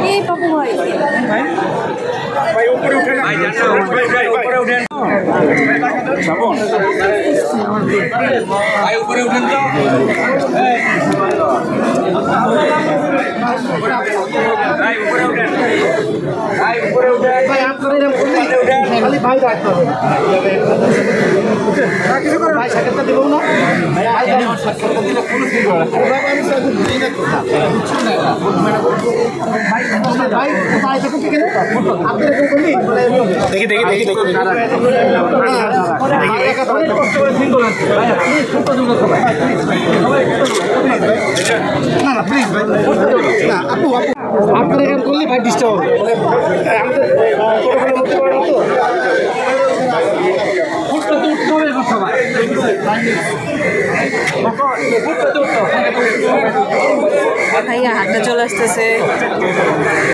এই পাপু ভাই ভাই উপরে উঠেন ভাই জান না ভাই উপরে উঠেন সাবন ভাই উপরে উঠেন তো ভাই উপরে উঠেন ভাই উপরে উঠেন ভাই আপনারা এরকম উঠেন খালি ভাই রাখতে হবে কিছু করে ভাই সাকেতটা দেব না ভাই আমার সাকেতটা দিলে কোনো ফিল হবে না ভাই আমি সাকেত দিই না কিছু না ভাই ভাই ভাই দেখো কি কেন আপনি এরকম করলি দেখি কষ্ট করে ফিল করেন ভাই আপনি ছোট জন্য ভাই না না প্লিজ ভাই না আপু আপনারা এরকম করলে ভাই ডিস্টার্ব হবে আমাদের প্রোটোকলের মধ্যে পড়ে না তো উঠতে হবে সবাই ভাইয়া হাতটা চলে আসতেছে।